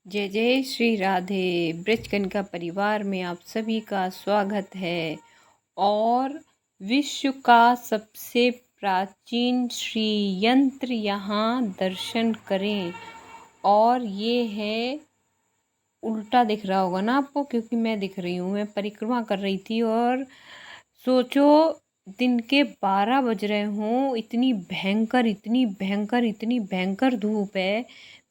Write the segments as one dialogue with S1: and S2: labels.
S1: जय जय श्री राधे। ब्रजकनिका परिवार में आप सभी का स्वागत है। और विश्व का सबसे प्राचीन श्री यंत्र यहाँ दर्शन करें। और ये है, उल्टा दिख रहा होगा ना आपको, क्योंकि मैं दिख रही हूँ। मैं परिक्रमा कर रही थी और सोचो, दिन के 12 बज रहे हों, इतनी भयंकर इतनी भयंकर इतनी भयंकर धूप है,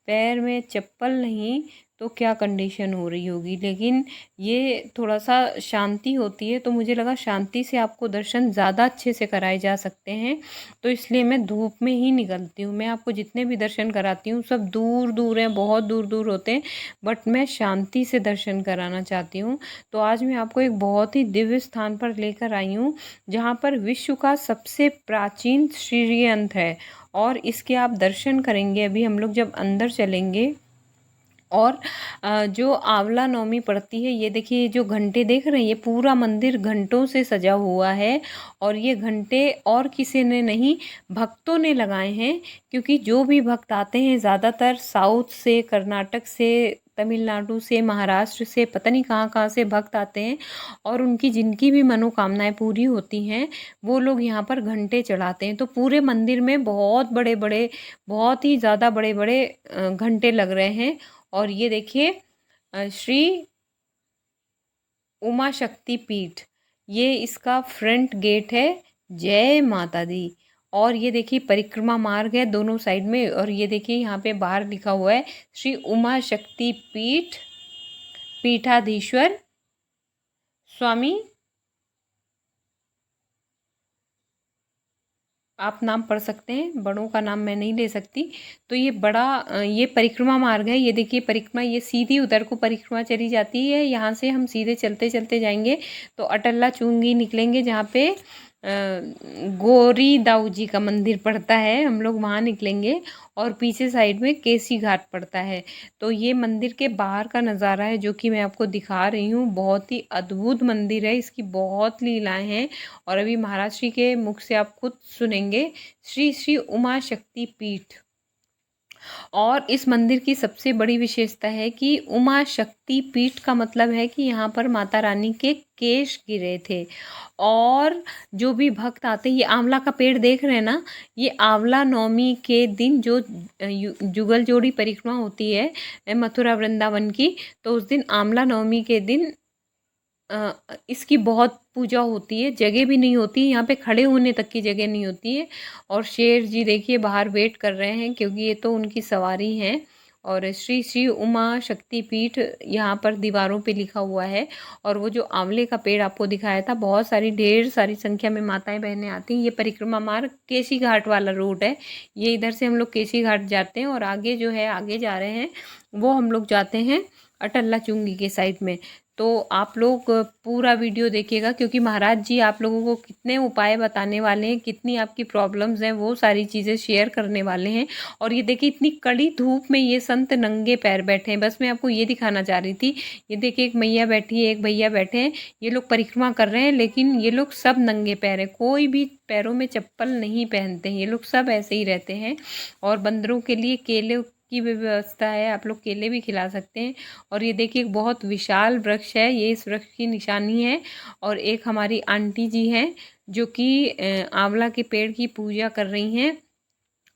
S1: पैर में चप्पल नहीं तो क्या कंडीशन हो रही होगी। लेकिन ये थोड़ा सा शांति होती है तो मुझे लगा शांति से आपको दर्शन ज़्यादा अच्छे से कराए जा सकते हैं, तो इसलिए मैं धूप में ही निकलती हूँ। मैं आपको जितने भी दर्शन कराती हूँ सब दूर दूर हैं, बहुत दूर दूर होते हैं, बट मैं शांति से दर्शन कराना चाहती हूँ। तो आज मैं आपको एक बहुत ही दिव्य स्थान पर लेकर आई हूँ, जहाँ पर विश्व का सबसे प्राचीन श्री यंत्र है और इसके आप दर्शन करेंगे। अभी हम लोग जब अंदर चलेंगे और जो आंवला नवमी पड़ती है, ये देखिए, ये जो घंटे देख रहे हैं, ये पूरा मंदिर घंटों से सजा हुआ है। और ये घंटे और किसी ने नहीं, भक्तों ने लगाए हैं, क्योंकि जो भी भक्त आते हैं ज़्यादातर साउथ से, कर्नाटक से, तमिलनाडु से, महाराष्ट्र से, पता नहीं कहाँ कहाँ से भक्त आते हैं। और उनकी जिनकी भी मनोकामनाएं पूरी होती हैं वो लोग यहाँ पर घंटे चढ़ाते हैं। तो पूरे मंदिर में बहुत बड़े बड़े, बहुत ही ज़्यादा बड़े बड़े घंटे लग रहे हैं। और ये देखिए, श्री उमा शक्ति पीठ, ये इसका फ्रंट गेट है। जय माता दी। और ये देखिए परिक्रमा मार्ग है दोनों साइड में। और ये देखिए यहाँ पे बाहर लिखा हुआ है श्री उमा शक्ति पीठ, पीठाधीश्वर स्वामी, आप नाम पढ़ सकते हैं, बड़ों का नाम मैं नहीं ले सकती। तो ये बड़ा ये परिक्रमा मार्ग है। ये देखिए परिक्रमा, ये सीधी उधर को परिक्रमा चली जाती है। यहाँ से हम सीधे चलते चलते जाएंगे तो अटल्ला चुंगी निकलेंगे, जहाँ पे गोरी दाऊ जी का मंदिर पड़ता है, हम लोग वहाँ निकलेंगे। और पीछे साइड में केसी घाट पड़ता है। तो ये मंदिर के बाहर का नज़ारा है जो कि मैं आपको दिखा रही हूँ। बहुत ही अद्भुत मंदिर है, इसकी बहुत लीलाएं हैं। और अभी महाराज जी के मुख से आप खुद सुनेंगे, श्री श्री उमा शक्ति पीठ। और इस मंदिर की सबसे बड़ी विशेषता है कि उमा शक्ति पीठ का मतलब है कि यहाँ पर माता रानी के केश गिरे थे। और जो भी भक्त आते हैं, ये आंवला का पेड़ देख रहे हैं ना, ये आंवला नवमी के दिन जो जुगल जोड़ी परिक्रमा होती है मथुरा वृंदावन की, तो उस दिन आंवला नवमी के दिन इसकी बहुत पूजा होती है। जगह भी नहीं होती है यहाँ पे, खड़े होने तक की जगह नहीं होती है। और शेर जी देखिए बाहर वेट कर रहे हैं, क्योंकि ये तो उनकी सवारी है। और श्री श्री उमा शक्ति पीठ यहाँ पर दीवारों पे लिखा हुआ है। और वो जो आंवले का पेड़ आपको दिखाया था, बहुत सारी ढेर सारी संख्या में माताएं बहनें आती हैं। ये परिक्रमा मार्ग केसी घाट वाला रूट है। ये इधर से हम लोग केसी घाट जाते हैं और आगे जो है, आगे जा रहे हैं वो हम लोग जाते हैं अटल्ला चुंगी के साइड में। तो आप लोग पूरा वीडियो देखिएगा, क्योंकि महाराज जी आप लोगों को कितने उपाय बताने वाले हैं, कितनी आपकी प्रॉब्लम्स हैं, वो सारी चीज़ें शेयर करने वाले हैं। और ये देखिए इतनी कड़ी धूप में ये संत नंगे पैर बैठे हैं। बस मैं आपको ये दिखाना चाह रही थी। ये देखिए एक मैया बैठी है, एक भैया बैठे हैं, ये लोग परिक्रमा कर रहे हैं, लेकिन ये लोग सब नंगे पैर हैं, कोई भी पैरों में चप्पल नहीं पहनते हैं, ये लोग सब ऐसे ही रहते हैं। और बंदरों के लिए केले की भी व्यवस्था है, आप लोग केले भी खिला सकते हैं। और ये देखिए एक बहुत विशाल वृक्ष है, ये इस वृक्ष की निशानी है। और एक हमारी आंटी जी हैं जो कि आंवला के पेड़ की पूजा कर रही हैं।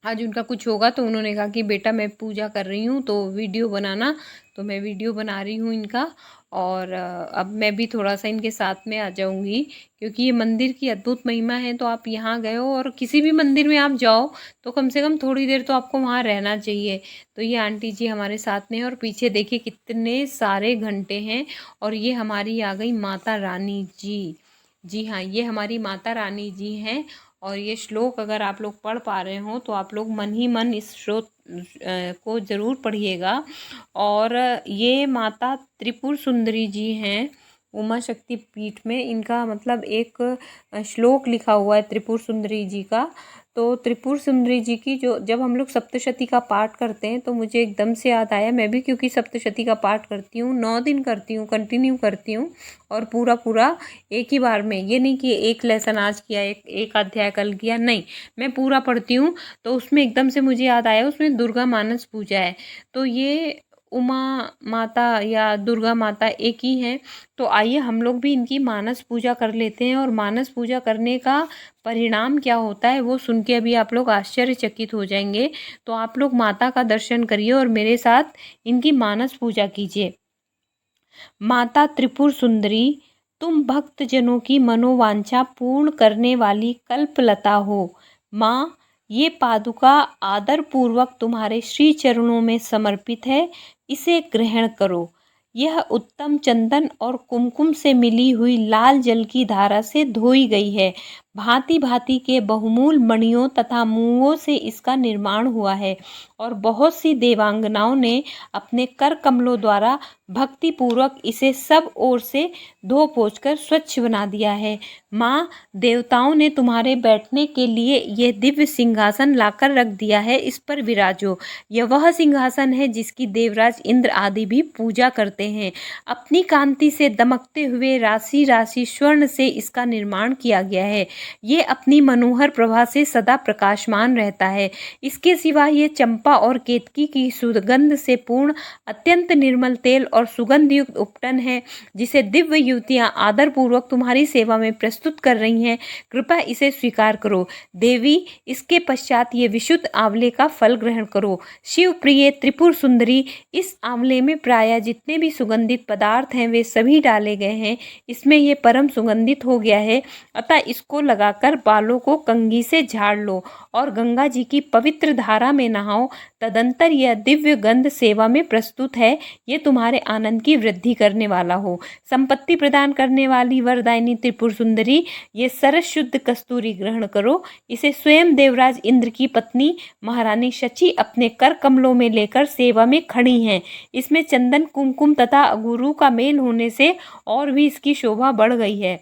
S1: आज उनका कुछ होगा तो उन्होंने कहा कि बेटा मैं पूजा कर रही हूँ तो वीडियो बनाना, तो मैं वीडियो बना रही हूँ इनका। और अब मैं भी थोड़ा सा इनके साथ में आ जाऊँगी, क्योंकि ये मंदिर की अद्भुत महिमा है। तो आप यहाँ गए हो और किसी भी मंदिर में आप जाओ तो कम से कम थोड़ी देर तो आपको वहाँ रहना चाहिए। तो ये आंटी जी हमारे साथ में है और पीछे देखिए कितने सारे घंटे हैं। और ये हमारी आ गई माता रानी जी। जी हाँ, ये हमारी माता रानी जी हैं। और ये श्लोक अगर आप लोग पढ़ पा रहे हो तो आप लोग मन ही मन इस श्लोक को ज़रूर पढ़िएगा। और ये माता त्रिपुर सुंदरी जी हैं उमा शक्ति पीठ में। इनका मतलब एक श्लोक लिखा हुआ है त्रिपुर सुंदरी जी का। तो त्रिपुर सुंदरी जी की जो, जब हम लोग सप्तशती का पाठ करते हैं तो मुझे एकदम से याद आया, मैं भी क्योंकि सप्तशती का पाठ करती हूँ, 9 दिन करती हूँ, कंटिन्यू करती हूँ। और पूरा पूरा एक ही बार में, ये नहीं कि एक लेसन आज किया, एक अध्याय कल किया, नहीं, मैं पूरा पढ़ती हूँ। तो उसमें एकदम से मुझे याद आया, उसमें दुर्गा मानस पूजा है। तो ये उमा माता या दुर्गा माता एक ही हैं। तो आइए हम लोग भी इनकी मानस पूजा कर लेते हैं, और मानस पूजा करने का परिणाम क्या होता है वो सुन के अभी आप लोग आश्चर्यचकित हो जाएंगे। तो आप लोग माता का दर्शन करिए और मेरे साथ इनकी मानस पूजा कीजिए। माता त्रिपुर सुंदरी, तुम भक्त जनों की मनोवांछा पूर्ण करने वाली कल्पलता हो। माँ, ये पादुका आदर पूर्वक तुम्हारे श्री चरणों में समर्पित है, इसे ग्रहण करो। यह उत्तम चंदन और कुमकुम से मिली हुई लाल जल की धारा से धोई गई है। भांति भांति के बहुमूल मणियों तथा मुंगों से इसका निर्माण हुआ है, और बहुत सी देवांगनाओं ने अपने कर कमलों द्वारा भक्ति पूर्वक इसे सब ओर से धो पोंछ कर स्वच्छ बना दिया है। माँ, देवताओं ने तुम्हारे बैठने के लिए यह दिव्य सिंहासन लाकर रख दिया है, इस पर विराजो। यह वह सिंहासन है जिसकी देवराज इंद्र आदि भी पूजा करते हैं। अपनी कांति से दमकते हुए राशि राशि स्वर्ण से इसका निर्माण किया गया है। ये अपनी मनोहर प्रभा से सदा प्रकाशमान रहता है। इसके सिवा ये चंपा और केतकी की सुगंध से पूर्ण अत्यंत निर्मल तेल और सुगंध युक्त उपटन है, जिसे दिव्य युवतियां आदर पूर्वक तुम्हारी सेवा में प्रस्तुत कर रही हैं। कृपया इसे स्वीकार करो। देवी, इसके पश्चात ये विशुद्ध आंवले का फल ग्रहण करो। शिव प्रिय त्रिपुर सुंदरी, इस आंवले में प्रायः जितने भी सुगंधित पदार्थ हैं वे सभी डाले गए हैं। इसमें ये परम सुगंधित हो गया है, अतः इसको लगाकर बालों को कंघी से झाड़ लो और गंगा जी की पवित्र धारा में नहाओ। तदंतर यह दिव्य गंध सेवा में प्रस्तुत है। ये तुम्हारे आनंद की वृद्धि करने वाला हो। संपत्ति प्रदान करने वाली वरदायिनी त्रिपुर सुंदरी, ये सरस शुद्ध कस्तूरी ग्रहण करो। इसे स्वयं देवराज इंद्र की पत्नी महारानी शची अपने कर कमलों में लेकर सेवा में खड़ी हैं। इसमें चंदन, कुमकुम तथा अगुरु का मेल होने से और भी इसकी शोभा बढ़ गई है।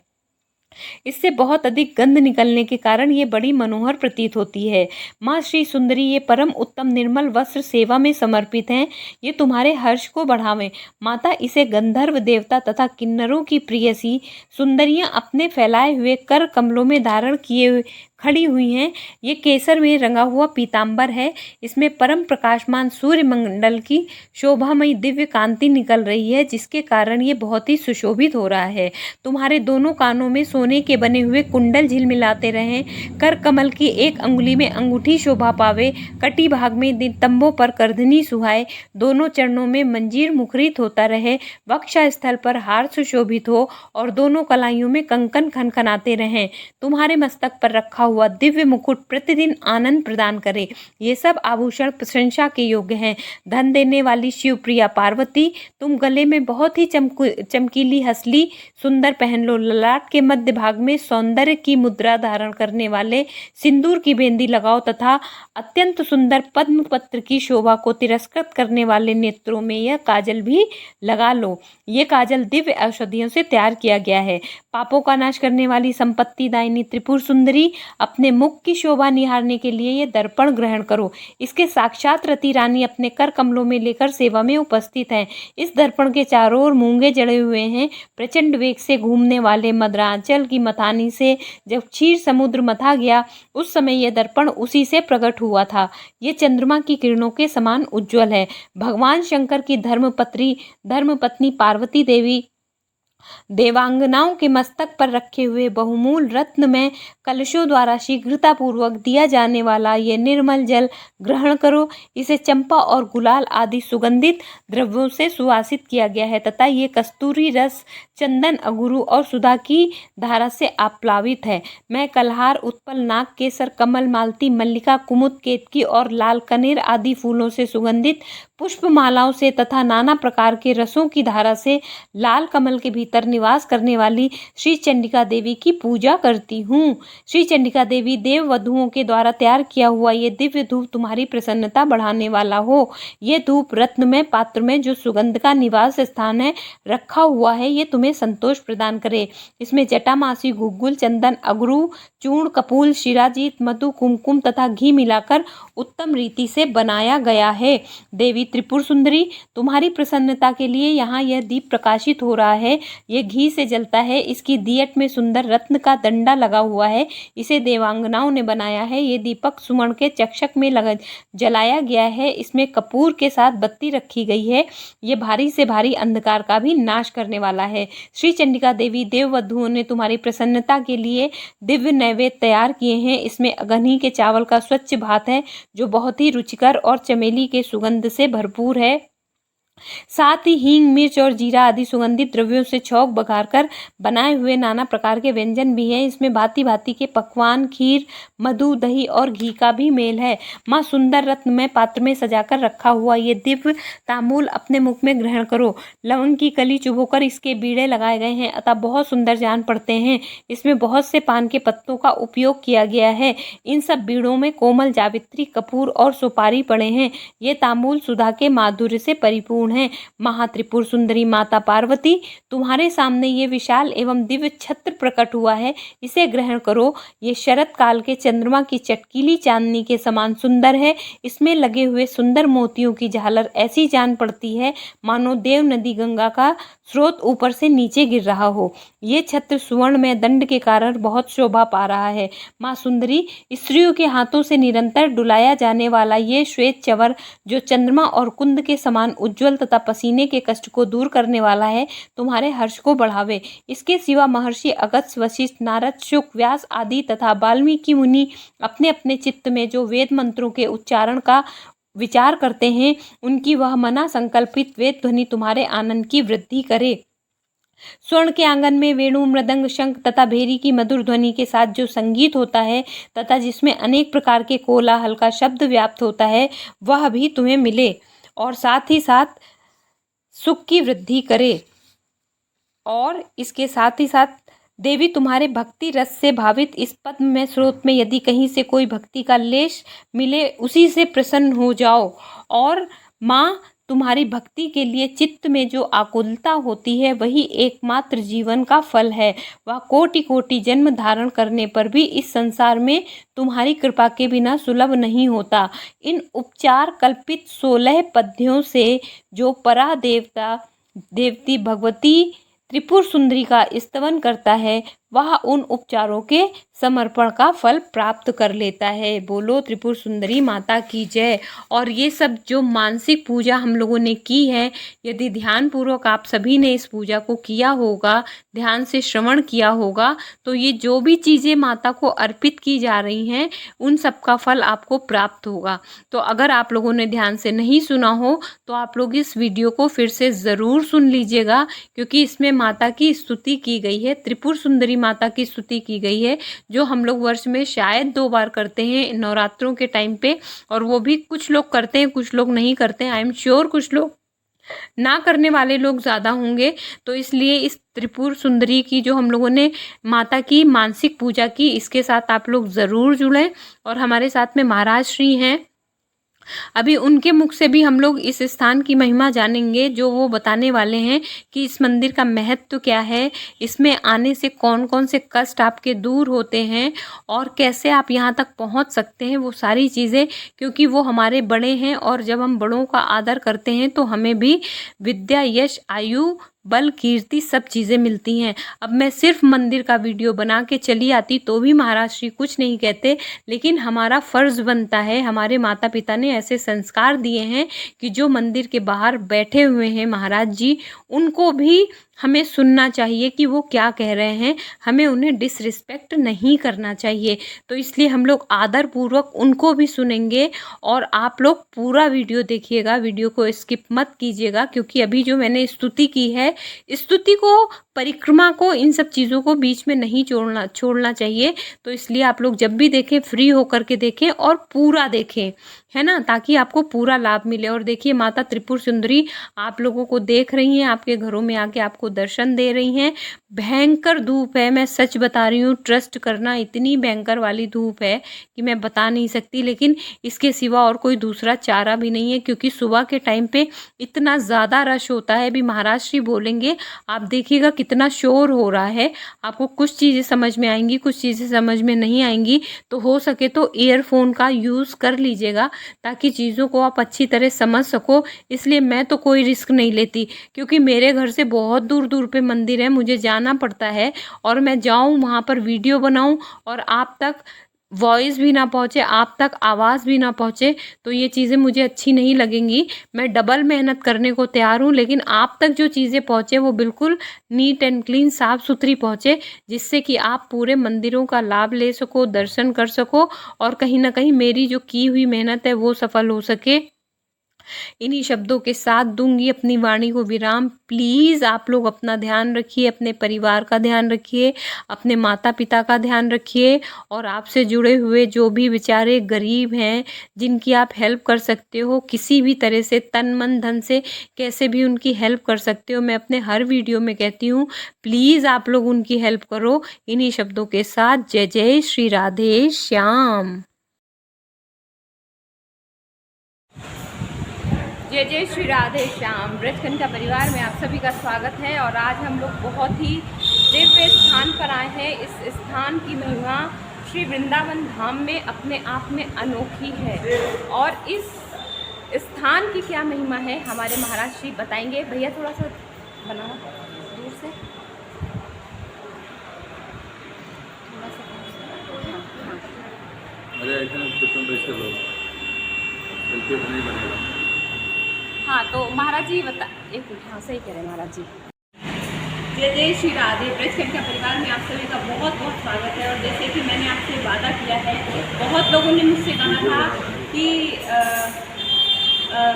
S1: इससे बहुत अधिक गंध निकलने के कारण ये बड़ी मनोहर प्रतीत होती है। माँ श्री सुंदरी, ये परम उत्तम निर्मल वस्त्र सेवा में समर्पित हैं। ये तुम्हारे हर्ष को बढ़ावें। माता, इसे गंधर्व देवता तथा किन्नरों की प्रियसी सुंदरियां अपने फैलाए हुए कर कमलों में धारण किए हुए खड़ी हुई हैं। ये केसर में रंगा हुआ पीताम्बर है। इसमें परम प्रकाशमान सूर्य मंडल की शोभामयी दिव्य कांति निकल रही है, जिसके कारण ये बहुत ही सुशोभित हो रहा है। तुम्हारे दोनों कानों में सोने के बने हुए कुंडल झिलमिलाते रहें। कर कमल की एक अंगुली में अंगूठी शोभा पावे। कटी भाग में नितंबों पर करधनी सुहाए। दोनों चरणों में मंजीर मुखरित होता रहे। वक्षा स्थल पर हार सुशोभित हो और दोनों कलाइयों में कंकन खनखनाते रहें। तुम्हारे मस्तक पर रखा हुआ दिव्य मुकुट प्रतिदिन आनंद प्रदान करे। ये सब आभूषण प्रशंसा के योग्य हैं। धन देने वाली शिवप्रिया पार्वती, तुम गले में बहुत ही चमकीली हसली सुंदर पहन लो। ललाट के मध्य भाग में सौंदर्य की मुद्रा धारण करने वाले सिंदूर की बेंदी लगाओ तथा अत्यंत सुंदर पद्म पत्र की शोभा को तिरस्कृत करने वाले नेत्रों में यह काजल भी लगा लो। ये काजल दिव्य औषधियों से तैयार किया गया है। पापों का नाश करने वाली संपत्ति दायिनी त्रिपुर सुंदरी, अपने मुख की शोभा निहारने के लिए ये दर्पण ग्रहण करो। इसके साक्षात रति रानी अपने कर कमलों में लेकर सेवा में उपस्थित है। इस दर्पण के चारों ओर मूंगे जड़े हुए हैं। प्रचंड वेग से घूमने वाले मदरांचल की मथानी से जब क्षीर समुद्र मथा गया, उस समय यह दर्पण उसी से प्रकट हुआ था। ये चंद्रमा की किरणों के समान उज्ज्वल है। भगवान शंकर की धर्मपत्नी पार्वती देवी देवांगनाओं के मस्तक पर रखे हुए बहुमूल रत्न में कलशों द्वारा शीघ्रता पूर्वक दिया जाने वाला यह निर्मल जल ग्रहण करो। इसे चंपा और गुलाल आदि सुगंधित द्रव्यों से सुवासित किया गया है तथा ये कस्तूरी रस, चंदन, अगुरु और सुधा की धारा से आप्लावित है। मैं कलहार, उत्पल, नाग केसर, कमल, मालती, मल्लिका, कुमुद, केतकी और लाल कनेर आदि फूलों से सुगंधित पुष्प मालाओं से तथा नाना प्रकार के रसों की धारा से लाल कमल के भीतर निवास करने वाली श्री चंडिका देवी की पूजा करती हूँ। श्री चंडिका देवी, देव वधुओं के द्वारा तैयार किया हुआ ये दिव्य धूप तुम्हारी प्रसन्नता बढ़ाने वाला हो। ये धूप रत्न में पात्र में जो सुगंध का निवास स्थान है रखा हुआ है, ये तुम्हें संतोष प्रदान करे। इसमें जटामासी, गुग्गुल, चंदन, अगरू, चूर्ण, कपूल, शिराजीत, मधु, कुमकुम तथा घी मिलाकर उत्तम रीति से बनाया गया है। देवी त्रिपुर सुंदरी, तुम्हारी प्रसन्नता के लिए यहाँ यह दीप प्रकाशित हो रहा है, ये घी से जलता है। इसकी दियट में सुंदर रत्न का दंडा लगा हुआ है। इसे देवांगनाओं ने बनाया है। ये दीपक सुमन के चक्षक में लगा जलाया गया है। इसमें कपूर के साथ बत्ती रखी गई है। ये भारी से भारी अंधकार का भी नाश करने वाला है। श्री चंडिका देवी देववधुओं ने तुम्हारी प्रसन्नता के लिए दिव्य नैवेद्य तैयार किए हैं। इसमें अगनी के चावल का स्वच्छ भात है जो बहुत ही रुचिकर और चमेली के सुगंध से भरपूर है। साथ ही हींग, मिर्च और जीरा आदि सुगंधित द्रव्यों से छौंक बघार कर बनाए हुए नाना प्रकार के व्यंजन भी हैं। इसमें भांति भांति के पकवान, खीर, मधु, दही और घी का भी मेल है। माँ सुंदर रत्न में पात्र में सजाकर रखा हुआ ये दिव्य तांबूल अपने मुख में ग्रहण करो। लवंग की कली चुभोकर इसके बीड़े लगाए गए हैं, अतः बहुत सुंदर जान पड़ते हैं। इसमें बहुत से पान के पत्तों का उपयोग किया गया है। इन सब बीड़ों में कोमल जावित्री, कपूर और सुपारी पड़े हैं। ये तांबूल सुधा के माधुर्य से परिपूर्ण है। महात्रिपुर सुंदरी माता पार्वती, तुम्हारे सामने ये विशाल एवं दिव्य छत्र प्रकट हुआ है। इसे ग्रहण करो। ये शरत काल के चंद्रमा की चटकीली चांदनी के समान सुंदर है। इसमें लगे हुए सुंदर मोतियों की झालर ऐसी जान पड़ती है मानो देव नदी गंगा का स्रोत ऊपर से नीचे गिर रहा हो। ये छत्र सुवर्ण में दंड के कारण बहुत शोभा पा रहा है। माँ सुंदरी, स्त्रियों के हाथों से निरंतर डुलाया जाने वाला ये श्वेत चवर जो चंद्रमा और कुंद के समान उज्ज्वल तथा पसीने के कष्ट को दूर करने वाला है, तुम्हारे हर्ष को बढ़ावे। इसके सिवा महर्षि अगस्त्य, वशिष्ठ, नारद, शुक, व्यास आदि तथा वाल्मीकि मुनि अपने अपने चित्त में जो वेद मंत्रों के उच्चारण का विचार करते हैं, उनकी वह मना संकल्पित वेद ध्वनि तुम्हारे आनंद की वृद्धि करे। स्वर्ण के आंगन में वेणु, मृदंग, शंख तथा भेरी की मधुर ध्वनि के साथ जो संगीत होता है तथा जिसमें अनेक प्रकार के कोलाहल का शब्द व्याप्त होता है, वह भी तुम्हें मिले और साथ ही साथ सुख की वृद्धि करे। और इसके साथ ही साथ देवी तुम्हारे भक्ति रस से भावित इस पद्म में स्रोत में यदि कहीं से कोई भक्ति का लेश मिले, उसी से प्रसन्न हो जाओ। और माँ तुम्हारी भक्ति के लिए चित्त में जो आकुलता होती है, वही एकमात्र जीवन का फल है। वह कोटि कोटि जन्म धारण करने पर भी इस संसार में तुम्हारी कृपा के बिना सुलभ नहीं होता। इन उपचार कल्पित 16 पद्यों से जो परा देवती भगवती त्रिपुर सुंदरी का स्तवन करता है, वह उन उपचारों के समर्पण का फल प्राप्त कर लेता है। बोलो त्रिपुर सुंदरी माता की जय। और ये सब जो मानसिक पूजा हम लोगों ने की है, यदि ध्यान पूर्वक आप सभी ने इस पूजा को किया होगा, ध्यान से श्रवण किया होगा, तो ये जो भी चीज़ें माता को अर्पित की जा रही हैं, उन सब का फल आपको प्राप्त होगा। तो अगर आप लोगों ने ध्यान से नहीं सुना हो तो आप लोग इस वीडियो को फिर से ज़रूर सुन लीजिएगा, क्योंकि इसमें माता की स्तुति की गई है, त्रिपुर सुंदरी माता की स्तुति की गई है, जो हम लोग वर्ष में शायद 2 बार करते हैं नवरात्रों के टाइम पे। और वो भी कुछ लोग करते हैं, कुछ लोग नहीं करते हैं। आई एम श्योर कुछ लोग ना करने वाले लोग ज़्यादा होंगे। तो इसलिए इस त्रिपुर सुंदरी की जो हम लोगों ने माता की मानसिक पूजा की, इसके साथ आप लोग ज़रूर जुड़ें। और हमारे साथ में महाराज श्री हैं, अभी उनके मुख से भी हम लोग इस स्थान की महिमा जानेंगे, जो वो बताने वाले हैं कि इस मंदिर का महत्व क्या है, इसमें आने से कौन कौन से कष्ट आपके दूर होते हैं और कैसे आप यहाँ तक पहुँच सकते हैं, वो सारी चीज़ें। क्योंकि वो हमारे बड़े हैं और जब हम बड़ों का आदर करते हैं तो हमें भी विद्या, यश, आयु, बल, कीर्ति सब चीज़ें मिलती हैं। अब मैं सिर्फ मंदिर का वीडियो बना के चली आती तो भी महाराज श्री कुछ नहीं कहते, लेकिन हमारा फ़र्ज़ बनता है, हमारे माता पिता ने ऐसे संस्कार दिए हैं कि जो मंदिर के बाहर बैठे हुए हैं महाराज जी, उनको भी हमें सुनना चाहिए कि वो क्या कह रहे हैं। हमें उन्हें डिसरिस्पेक्ट नहीं करना चाहिए। तो इसलिए हम लोग आदर पूर्वक उनको भी सुनेंगे। और आप लोग पूरा वीडियो देखिएगा, वीडियो को स्किप मत कीजिएगा, क्योंकि अभी जो मैंने स्तुति की है, स्तुति को, परिक्रमा को, इन सब चीज़ों को बीच में नहीं छोड़ना चाहिए। तो इसलिए आप लोग जब भी देखें फ्री होकर के देखें और पूरा देखें, है ना, ताकि आपको पूरा लाभ मिले। और देखिए माता त्रिपुर सुंदरी आप लोगों को देख रही हैं, आपके घरों में आके आपको दर्शन दे रही हैं। भयंकर धूप है, मैं सच बता रही हूँ, ट्रस्ट करना, इतनी भयंकर वाली धूप है कि मैं बता नहीं सकती। लेकिन इसके सिवा और कोई दूसरा चारा भी नहीं है, क्योंकि सुबह के टाइम पे इतना ज़्यादा रश होता है। अभी महाराज श्री बोलेंगे, आप देखिएगा कितना शोर हो रहा है। आपको कुछ चीज़ें समझ में आएंगी, कुछ चीज़ें समझ में नहीं आएंगी। तो हो सके तो ईयरफोन का यूज़ कर लीजिएगा, ताकि चीज़ों को आप अच्छी तरह समझ सको। इसलिए मैं तो कोई रिस्क नहीं लेती, क्योंकि मेरे घर से बहुत दूर दूर पे मंदिर है, मुझे जाना पड़ता है और मैं जाऊँ वहाँ पर वीडियो बनाऊँ और आप तक वॉइस भी ना पहुँचे, आप तक आवाज़ भी ना पहुँचे, तो ये चीज़ें मुझे अच्छी नहीं लगेंगी। मैं डबल मेहनत करने को तैयार हूँ, लेकिन आप तक जो चीज़ें पहुँचे वो बिल्कुल नीट एंड क्लीन, साफ़ सुथरी पहुँचे, जिससे कि आप पूरे मंदिरों का लाभ ले सको, दर्शन कर सको और कहीं न कहीं मेरी जो की हुई मेहनत है वो सफल हो सके। इन्हीं शब्दों के साथ दूंगी अपनी वाणी को विराम। प्लीज़ आप लोग अपना ध्यान रखिए, अपने परिवार का ध्यान रखिए, अपने माता पिता का ध्यान रखिए और आपसे जुड़े हुए जो भी बेचारे गरीब हैं, जिनकी आप हेल्प कर सकते हो किसी भी तरह से, तन मन धन से कैसे भी उनकी हेल्प कर सकते हो, मैं अपने हर वीडियो में कहती हूँ, प्लीज़ आप लोग उनकी हेल्प करो। इन्हीं शब्दों के साथ जय जय श्री राधे श्याम। जय जय श्री राधे श्याम। ब्रजकनिका परिवार में आप सभी का स्वागत है और आज हम लोग बहुत ही दिव्य स्थान पर आए हैं। इस स्थान की महिमा श्री वृंदावन धाम में अपने आप में अनोखी है और इस स्थान की क्या महिमा है हमारे महाराज श्री बताएंगे। भैया थोड़ा सा बनाओ दूर से, थोड़ा सा
S2: नहीं बनेगा।
S1: हाँ, तो महाराज जी बता, एक मिनट, हाँ सही कह रहे हैं महाराज जी। जय जय श्री राधे। ब्रजकनिका परिवार में आप सभी का बहुत बहुत स्वागत है और जैसे कि मैंने आपसे वादा किया है, बहुत लोगों ने मुझसे कहा था कि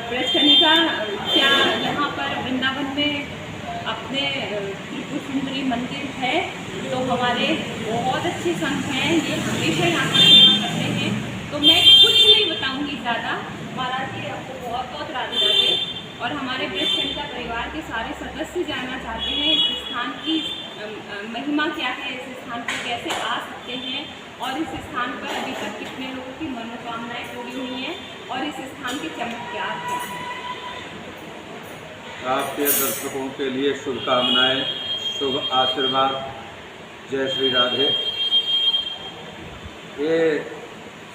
S1: ब्रजकनिका क्या यहाँ पर वृंदावन में अपने त्रिपुर सुंदरी मंदिर है, तो हमारे बहुत अच्छे संत हैं, ये हमेशा यहाँ पर सेवा करते हैं, तो मैं कुछ नहीं बताऊँगी ज़्यादा। महाराज जी आपको बहुत बहुत राधे राधे। और हमारे ब्रजकनिका परिवार के सारे सदस्य जानना चाहते हैं इस स्थान की महिमा क्या है, इस स्थान पर कैसे आ सकते हैं और इस स्थान पर अभी तक कितने लोगों की मनोकामनाएं पूरी हुई हैं और इस स्थान के चमत्कार क्या हैं।
S2: आपके दर्शकों के लिए शुभकामनाएं, शुभ आशीर्वाद। जय श्री राधे। ये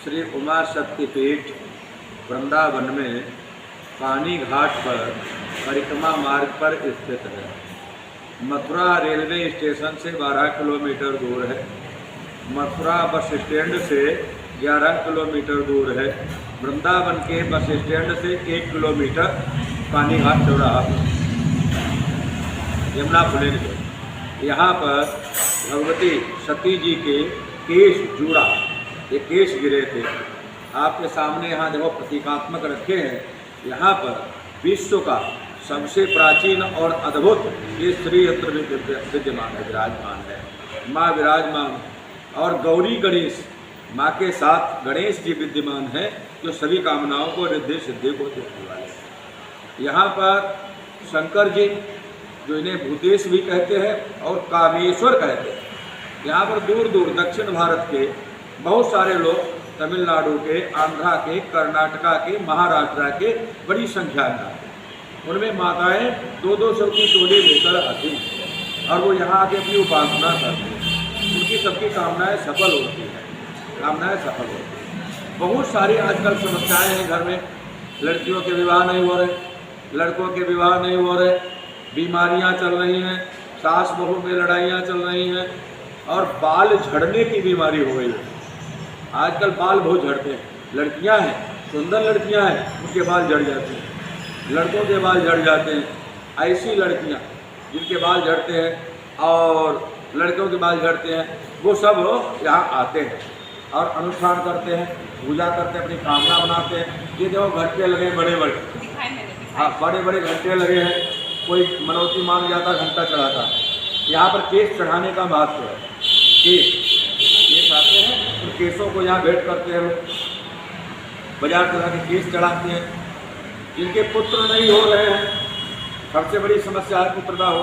S2: श्री उमा शक्तिपीठ वृंदावन में पानी घाट पर परिक्रमा मार्ग पर स्थित है। मथुरा रेलवे स्टेशन से 12 किलोमीटर दूर है। मथुरा बस स्टैंड से 11 किलोमीटर दूर है। वृंदावन के बस स्टैंड से 1 किलोमीटर पानी घाट चौराहा यमुना पुलिस। यहाँ पर भगवती सती जी के केश जुड़ा, ये केश गिरे थे। आपके सामने यहाँ देखो प्रतीकात्मक रखे हैं। यहाँ पर विश्व का सबसे प्राचीन और अद्भुत ये श्री यंत्र विद्यमान है, विराजमान है। माँ विराजमान और गौरी गणेश माँ के साथ गणेश जी विद्यमान है, जो सभी कामनाओं को रिद्धि सिद्धि को देने वाले। यहाँ पर शंकर जी, जो इन्हें भूतेश भी कहते हैं और कामेश्वर कहते हैं, यहाँ पर दूर दूर दक्षिण भारत के बहुत सारे लोग, तमिलनाडु के, आंध्रा के, कर्नाटका के, महाराष्ट्र के बड़ी संख्या में आते हैं। उनमें माताएं 200 की टोली लेकर आती हैं और वो यहाँ आके अपनी उपासना करते हैं। उनकी सबकी कामनाएं सफल होती हैं, कामनाएं सफल होती हैं। बहुत सारी आजकल समस्याएं हैं घर में। लड़कियों के विवाह नहीं हो रहे, लड़कों के विवाह नहीं हो रहे, बीमारियाँ चल रही हैं, सास बहू में लड़ाइयाँ चल रही हैं और बाल झड़ने की बीमारी हो गई है। आजकल बाल बहुत झड़ते हैं। लड़कियां हैं, सुंदर लड़कियां हैं, उनके बाल झड़ जाते हैं। लड़कों के बाल झड़ जाते हैं। ऐसी लड़कियां जिनके बाल झड़ते हैं और लड़कों के बाल झड़ते हैं, वो सब यहाँ आते हैं और अनुष्ठान करते हैं, पूजा करते हैं, अपनी कामना बनाते हैं। ये देखो घंटे लगे बड़े बड़े, हाँ बड़े बड़े घंटे लगे हैं। कोई मनौती मांग जाता, घंटा चढ़ाता है। यहाँ पर केस चढ़ाने का महत्व है। केस आते हैं, उन केसों को यहाँ भेंट करते हैं लोग। बाजार तरह के केस चढ़ाते हैं। जिनके पुत्र नहीं हो रहे हैं, सबसे बड़ी समस्या है पुत्र ना हो।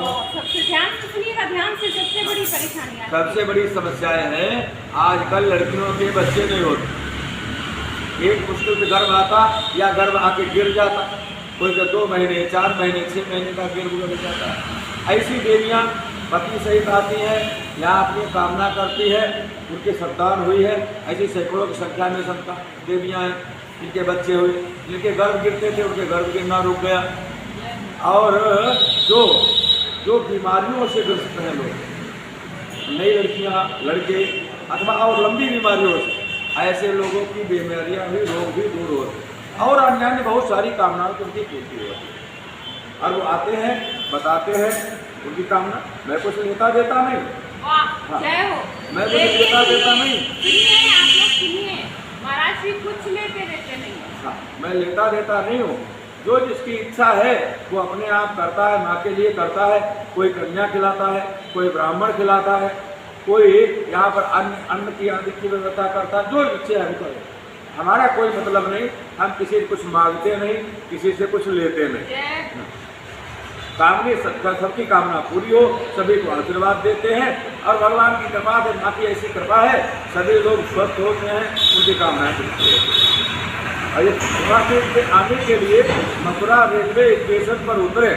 S1: ध्यान से सबसे बड़ी परेशानी है,
S2: सबसे बड़ी समस्याएं हैं आजकल लड़कियों के बच्चे नहीं होते। एक मुश्किल से गर्भ आता या गर्भ आके गिर जाता, कोई का 2 महीने, 4 महीने, 6 महीने का गर्भ गिर जाता है। ऐसी देवियाँ पति सहित आती है, यहाँ अपनी कामना करती है, उनकी संतान हुई है। ऐसी सैकड़ों की संख्या में संतान देवियाँ हैं। जिनके बच्चे हुए, जिनके गर्भ गिरते थे उनके गर्भ गिरना रुक गया, और जो बीमारियों से ग्रस्त हैं लोग, नई लड़कियां, लड़के अथवा और लंबी बीमारियों से, ऐसे लोगों की बीमारियां भी, रोग भी दूर होते हैं और अन्य बहुत सारी कामनाओं की उनकी पूर्ति होती है। और वो आते हैं, बताते हैं उनकी कामना। मैं कुछ लेता देता नहीं, हाँ, मैं कुछ लेता देता नहीं,
S1: आप लोग सुनिए, महाराज जी कुछ लेते देते नहीं,
S2: हाँ, मैं लेता देता नहीं हूँ। जो जिसकी इच्छा है वो अपने आप करता है, माँ के लिए करता है। कोई कन्या खिलाता है, कोई ब्राह्मण खिलाता है, कोई यहाँ पर अन्न की आदि की व्यवस्था करता है। जो इच्छा है करे, हमारा कोई मतलब नहीं, हम किसी से कुछ मांगते नहीं, किसी से कुछ लेते नहीं। कामनी सबकी कामना पूरी हो, सभी को आशीर्वाद देते हैं और भगवान की कृपा से, माँ की ऐसी कृपा है, सभी लोग स्वस्थ होते हैं, उनकी कामनाएं पूरी होती हैं। और ये उमापीठ पे आने के लिए मथुरा रेलवे स्टेशन पर उतरे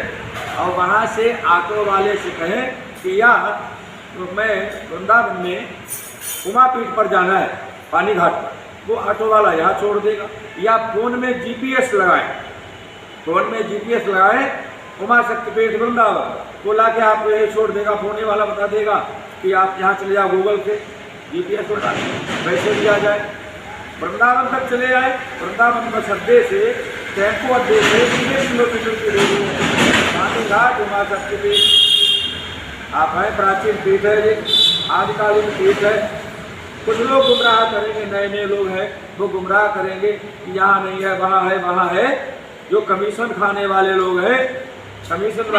S2: और वहाँ से ऑटो वाले से कहें कि यार तो मैं वृंदावन में उमापीठ पर जाना है, पानी घाट पर, वो ऑटो वाला यहाँ छोड़ देगा। या फ़ोन में GPS लगाएं, फ़ोन में GPS लगाएं, उमा शक्तिपीठ वृंदावन, वो ला के आपको यही छोड़ देगा। फ़ोन वाला बता देगा कि आप यहाँ चले जाओ, गूगल से GPS होता है, वैसे भी आ जाए, वृंदावन तक चले आए। वृंदावन बस अड्डे से, टेम्पो अड्डे से 3 किलोमीटर की दूरी है पानी घाट उमा शक्तिपीठ। आप हैं, प्राचीन पीठ है ये, आदिकालीन पीठ है। कुछ लोग गुमराह करेंगे, नए नए लोग हैं, वो गुमराह करेंगे कि यहाँ नहीं है, वहाँ है, वहाँ है। जो कमीशन खाने वाले लोग हैं, कमीशन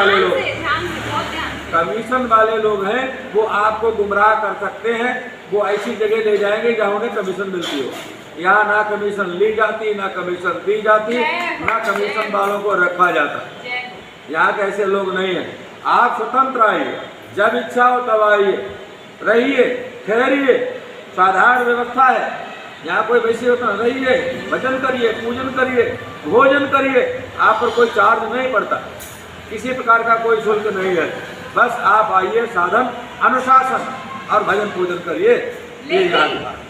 S2: वाले लोग हैं, वो आपको गुमराह कर सकते हैं। वो ऐसी जगह ले जाएंगे जहाँ उन्हें कमीशन मिलती हो। यहाँ ना कमीशन ली जाती, ना कमीशन दी जाती, ना कमीशन वालों को रखा जाता। यहाँ के ऐसे लोग नहीं हैं। आप स्वतंत्र आइए, जब इच्छा हो तब आइए, रहिए, ठहरिए, साधारण व्यवस्था है। यहाँ कोई वैसे होता, रहिए, भजन करिए, पूजन करिए, भोजन करिए, आप पर कोई चार्ज नहीं पड़ता, किसी प्रकार का कोई शुल्क नहीं है। बस आप आइए, साधन, अनुशासन और भजन पूजन करिए।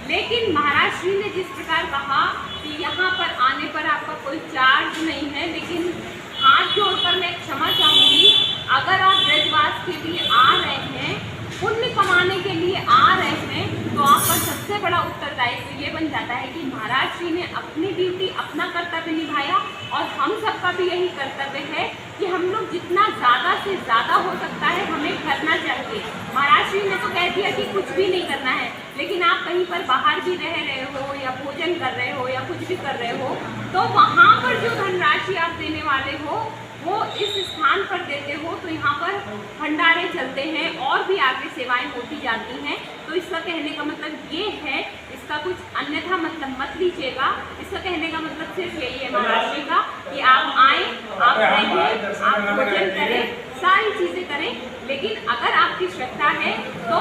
S1: लेकिन महाराज श्री ने जिस प्रकार कहा कि यहाँ पर आने पर आपका कोई चार्ज नहीं है, लेकिन हाथ जोड़कर मैं क्षमा चाहूँगी, अगर आप ब्रजवास के लिए आ रहे हैं, पुण्य कमाने के लिए आ रहे हैं, तो आप पर सबसे बड़ा उत्तरदायित्व ये बन जाता है कि महाराज जी ने अपनी ड्यूटी, अपना कर्तव्य निभाया, और हम सबका भी यही कर्तव्य है कि हम लोग जितना ज़्यादा से ज़्यादा हो सकता है हमें करना चाहिए। महाराज जी ने तो कह दिया कि कुछ भी नहीं करना है, लेकिन आप कहीं पर बाहर भी रह रहे हो या भोजन कर रहे हो या कुछ भी कर रहे हो, तो वहाँ पर जो धनराशि आप देने वाले हो वो इस स्थान पर देते हो, तो यहाँ पर भंडारे चलते हैं और भी आगे सेवाएं होती जाती हैं। तो इसका कहने का मतलब ये है, इसका कुछ अन्यथा मतलब मत लीजिएगा। इसका कहने का मतलब सिर्फ यही है महाराज जी का कि आप आएँ, आप रहिए, आप भोजन करें, सारी चीज़ें करें, लेकिन अगर आपकी श्रद्धा है तो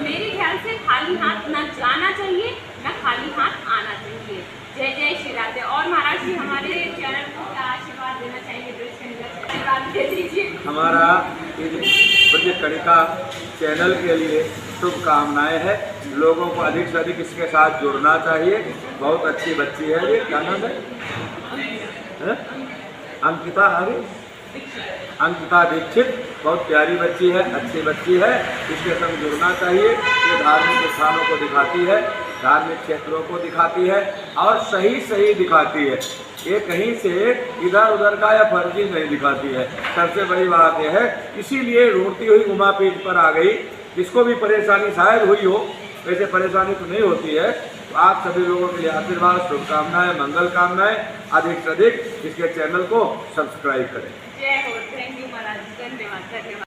S1: मेरे ख्याल से खाली हाथ न जाना चाहिए, न खाली हाथ आना चाहिए। जय जय श्री राधे। और महाराज जी हमारे चैनल को क्या आशीर्वाद देना चाहिए? आशीर्वाद दे दीजिए।
S2: हमारा ब्रज कणिका चैनल के लिए शुभकामनाएं है। लोगों को अधिक से अधिक इसके साथ जुड़ना चाहिए। बहुत अच्छी बच्ची है ये, क्या नाम है? अंकिता, आगे अंकिता दीक्षित, बहुत प्यारी बच्ची है, अच्छी बच्ची है। इसके संग जुड़ना चाहिए। ये धार्मिक स्थानों को दिखाती है, धार्मिक क्षेत्रों को दिखाती है और सही सही दिखाती है। ये कहीं से इधर उधर का या फर्जी नहीं दिखाती है। सबसे बड़ी बात यह है, इसीलिए ढूंढती हुई उमापीठ पर आ गई। जिसको भी परेशानी शायद हुई हो, वैसे परेशानी तो नहीं होती है। तो आप सभी लोगों के लिए आशीर्वाद, शुभकामनाएं, मंगल कामनाएं। अधिक से अधिक इसके चैनल को सब्सक्राइब करें।
S1: जय हो। थैंक यू महाराज, धन्यवाद।